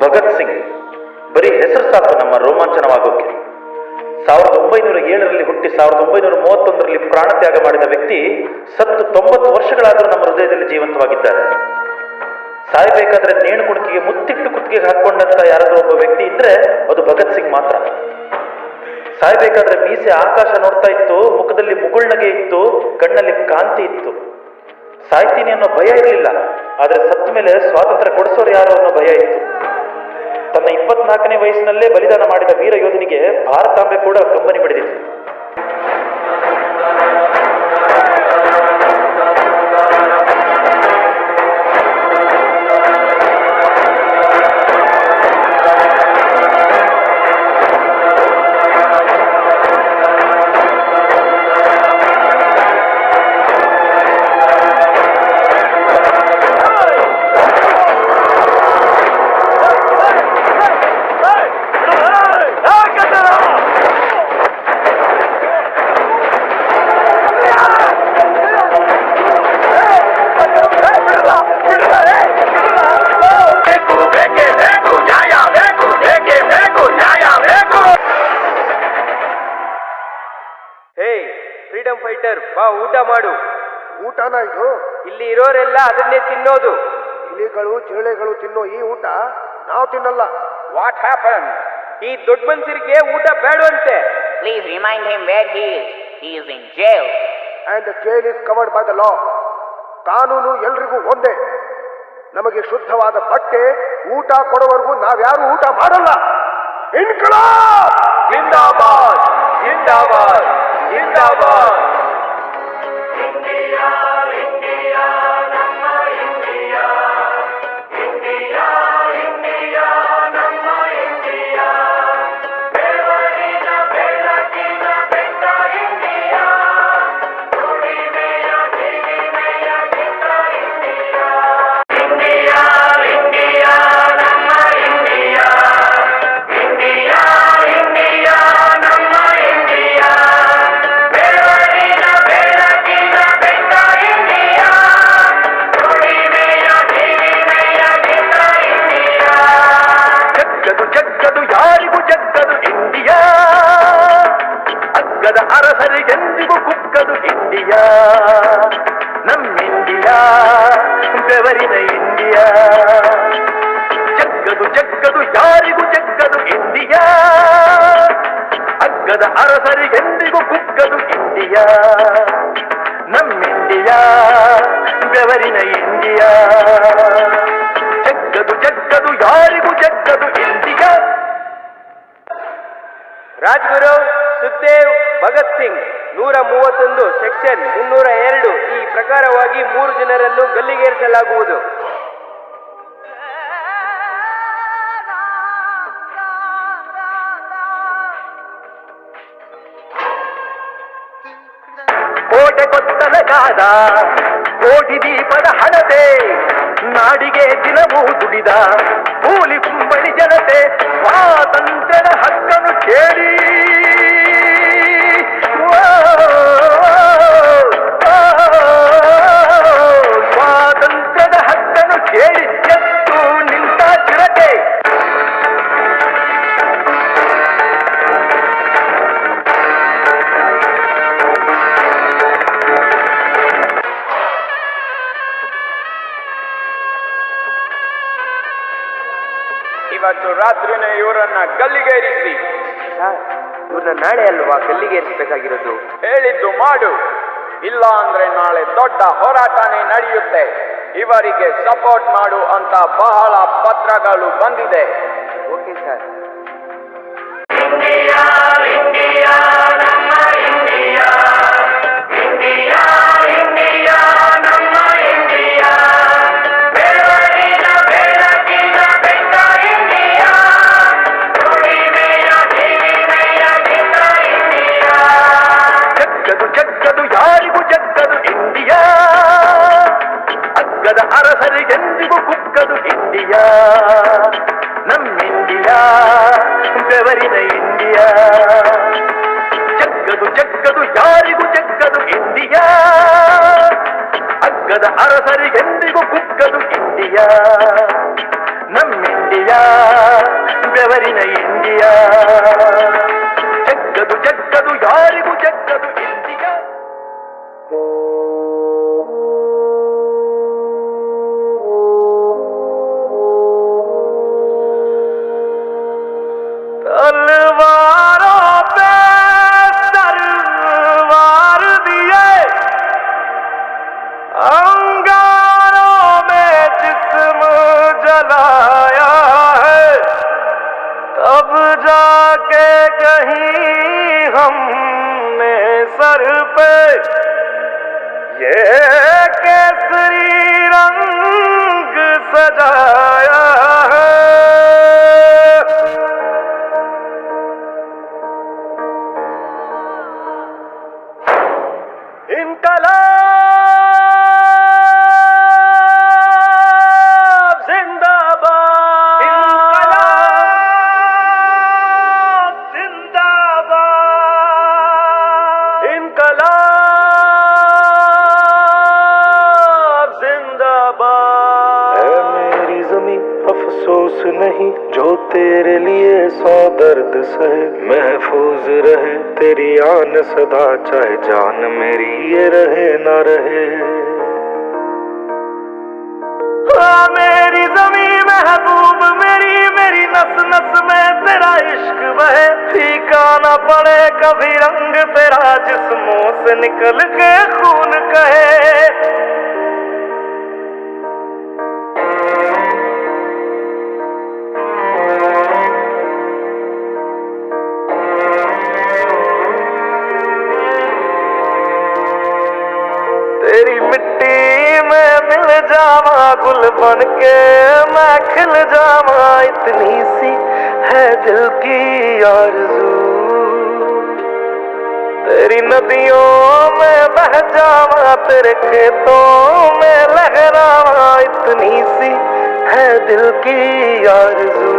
ಭಗತ್ ಸಿಂಗ್ ಬರೀ ಹೆಸರು ಸಾಕು ನಮ್ಮ ರೋಮಾಂಚನವಾಗೋಕೆ. 1907ರಲ್ಲಿ ಹುಟ್ಟಿ 1931ರಲ್ಲಿ ಪ್ರಾಣತ್ಯಾಗ ಮಾಡಿದ ವ್ಯಕ್ತಿ ಸತ್ತು 90 ವರ್ಷಗಳಾದರೂ ನಮ್ಮ ಹೃದಯದಲ್ಲಿ ಜೀವಂತವಾಗಿದ್ದಾರೆ. ಸಾಯಬೇಕಾದ್ರೆ ನೇಣು ಕುಣಕಿಗೆ ಮುತ್ತಿಟ್ಟು ಕುತ್ತಿಗೆಗೆ ಹಾಕೊಂಡಂತ ಯಾರಾದ್ರೂ ಒಬ್ಬ ವ್ಯಕ್ತಿ ಇದ್ರೆ ಅದು ಭಗತ್ ಸಿಂಗ್ ಮಾತ್ರ. ಸಾಯಬೇಕಾದ್ರೆ ಮೀಸೆ ಆಕಾಶ ನೋಡ್ತಾ ಇತ್ತು, ಮುಖದಲ್ಲಿ ಮುಗುಳ್ನಗೆ ಇತ್ತು, ಕಣ್ಣಲ್ಲಿ ಕಾಂತಿ ಇತ್ತು. ಸಾಯ್ತೀನಿ ಅನ್ನೋ ಭಯ ಇರಲಿಲ್ಲ, ಆದ್ರೆ ಸತ್ತ ಮೇಲೆ ಸ್ವಾತಂತ್ರ್ಯ ಕೊಡಿಸೋರು ಯಾರು ಅನ್ನೋ ಭಯ ಇತ್ತು. ತನ್ನ 24ನೇ ವಯಸ್ಸಿನಲ್ಲೇ ಬಲಿದಾನ ಮಾಡಿದ ವೀರ ಯೋಧನಿಗೆ ಭಾರತಾಂಬೆ ಕೂಡ ಕಂಬನಿ ಮಿಡಿದಿತ್ತು. ಫ್ರೀಡಮ್ ಫೈಟರ್, ಬಾ ಊಟ ಮಾಡು. ಊಟನ ಇದು? ಇಲ್ಲಿ ಇರೋರೆಲ್ಲ ಅದನ್ನೇ ತಿನ್ನೋದು. ಇಲಿಗಳು ಜಿರಳೆಗಳು ತಿನ್ನೋ ಈ ಊಟ ನಾವು ತಿನ್ನಲ್ಲ. What happen? ಈ ದೊಡ್ಡ ಮನುಷ್ಯರಿಗೆ ಊಟ ಬೇಡವಂತೆ. Please remind him where he is. He is in jail. And the jail is covered by the law. ಕಾನೂನು ಎಲ್ರಿಗೂ ಒಂದೇ. ನಮಗೆ ಶುದ್ಧವಾದ ಬಟ್ಟೆ, ಊಟ ಕೊಡೋವರೆಗೂ ನಾವ್ಯಾರು ಊಟ ಮಾಡಲ್ಲ. ಇನ್ಕಲಾಬ್ ಜಿಂದಾಬಾದ್, ಜಿಂದಾಬಾದ್, ಜಿಂದಾಬಾದ್. ಇಂಡಿಯಾ ಇಂಡಿಯಾ ನಮ್ಮ ಇಂಡಿಯಾ, ಇಂಡಿಯಾ ಇಂಡಿಯಾ ನಮ್ಮ ಇಂಡಿಯಾ, ಬೆವರಿನ ಬೆಳಕಿನ ಬೆಟ್ಟ ಇಂಡಿಯಾ, ದುಡಿಮೆಯ ಕಿರಿಮೆಯ ಚಿತ್ರ ಇಂಡಿಯಾ, ಇಂಡಿಯಾ ಇಂಡಿಯಾ ನಮ್ಮ ಇಂಡಿಯಾ, ಇಂಡಿಯಾ ಇಂಡಿಯಾ ನಮ್ಮ ಇಂಡಿಯಾ, ಬೆವರಿನ ಬೆಳಕಿನ ಬೆಟ್ಟ ಇಂಡಿಯಾ, ದುಡಿಮೆಯ ಕಿರಿಮೆಯ ಚಿತ್ರ ಇಂಡಿಯಾ. ಜಗ್ಗದು ಜಗ್ಗದು ಯಾರಿಗೂ ಜಗ್ಗದು ಇಂಡಿಯಾ, ಅಗ್ಗದ ಅರಸರಿಗೆಂದಿಗೂ ಕುಕ್ಕದು ಇಂಡಿಯಾ, ನಮ್ಮಿಂಡಿಯಾ ಬೆವರಿನ ಇಂಡಿಯಾ. ಜಗ್ಗದು ಜಗ್ಗದು ಯಾರಿಗೂ ಜಗ್ಗದು ಇಂಡಿಯಾ, ಅಗ್ಗದ ಅರಸರಿಗೆಂದಿಗೂ ಕುಕ್ಕದು ಇಂಡಿಯಾ, ನಮ್ಮಿಂಡಿಯಾ ಬೆವರಿನ ಇಂಡಿಯಾ. ಜಗ್ಗದು ಜಗ್ಗದು ಯಾರಿಗೂ ಜಗ್ಗದು ಇಂಡಿಯಾ. ರಾಜ್ಗುರು ಸುಖದೇವ್ ಭಗತ್ ಸಿಂಗ್ 131 ಸೆಕ್ಷನ್ 302 ಈ ಪ್ರಕಾರವಾಗಿ 3 ಜನರನ್ನು ಗಲ್ಲಿಗೇರಿಸಲಾಗುವುದು. ಕೋಟೆ ಕೊತ್ತಲಗಾದ ಕೋಟಿ ದೀಪದ ಹಣತೆ, ನಾಡಿಗೆ ದಿನವೂ ದುಡಿದ ಕೂಲಿ ಕುಂಬಳಿ ಜನತೆ, ಸ್ವಾತಂತ್ರ್ಯದ ಹಕ್ಕನ್ನು ಕೇಳಿ ಸ್ವಾತಂತ್ರ್ಯದ ಹಕ್ಕನ್ನು ಕೇಳಿ ಎತ್ತು ನಿಂತ ಚಿರತೆ. ಇವತ್ತು ರಾತ್ರಿನೇ ಇವರನ್ನ ಗಲ್ಲಿಗೇರಿಸಿ. ಇವ್ರನ್ನ ನಾಳೆ ಅಲ್ವಾ ಗಲ್ಲಿಗೇರಿಸಬೇಕಾಗಿರೋದು? ಹೇಳಿದ್ದು ಮಾಡು, ಇಲ್ಲ ಅಂದ್ರೆ ನಾಳೆ ದೊಡ್ಡ ಹೋರಾಟನೇ ನಡೆಯುತ್ತೆ. ಇವರಿಗೆ ಸಪೋರ್ಟ್ ಮಾಡು ಅಂತ ಬಹಳ ಪತ್ರಗಳು ಬಂದಿದೆ. Okay sir. ಇಂಡಿಯಾ ಇಂಡಿಯಾ ನಮ್ಮ ಇಂಡಿಯಾ, ಇಂಡಿಯಾ ಇಂಡಿಯಾ ನಮ್ಮ ಇಂಡಿಯಾ, ಬೆವರಿನ ಬೆಳಕಿನ ಬೆಟ್ಟ ಇಂಡಿಯಾ, ದುಡಿಮೆಯ ಕಿರಿಮೆಯ ಚಿತ್ರ ಇಂಡಿಯಾ. ಜಗ್ಗದು ಜಗ್ಗದು ಯಾರಿಗೂ ಜಗ್ಗದು ಇಂಡಿಯಾ, ಅಗ್ಗದ ಅರಸರಿಗೆಂದಿಗೂ ಕುಕ್ಕದು ಇಂಡಿಯಾ, ನಮ್ಮಿಂಡಿಯಾ ಬೆವರಿನ ಇಂಡಿಯಾ. ಜಗ್ಗದು ಜಗ್ಗದು ಯಾರಿಗೂ ಜಗ್ಗದು ಇಂಡಿಯಾ, ಅಗ್ಗದ ಅರಸರಿಗೆಂದಿಗೂ ಕುಕ್ಕದು ಇಂಡಿಯಾ, ನಮ್ಮಿಂಡಿಯಾ ಇಂಡಿಯಾ ಬೆವರಿನ ಇಂಡಿಯಾ ಜಗ್ಗದು ಜಗ್ಗದು ಯಾರಿಗೂ ಜಗ್ಗದು ಇಂಡಿಯಾ तलवारों पे सरवार दिए अंगारों में जिस्म जलाया है तब जाके कहीं हमने सर पे ये केसरी रंग सजाया है इनकलाब जिंदाबाद इनकलाब जिंदाबाद इनकलाब जिंदाबाद है मेरी जमीं अफसोस नहीं जो तेरे लिए 100 दर्द सहे महफूज रहे तेरी आन सदा चाहे जान मेरी ये रहे ना रहे मेरी जमीं महबूब मेरी मेरी नस नस में तेरा इश्क बहे फीका ना पड़े कभी रंग तेरा जिस्मों से निकल के खून कहे तेरी मिट्टी में मिल जावा गुल बन के मैं खिल जावा इतनी सी है दिल की आरज़ू तेरी नदियों में बह जावा तेरे खेतों में लहरावा इतनी सी है दिल की आरज़ू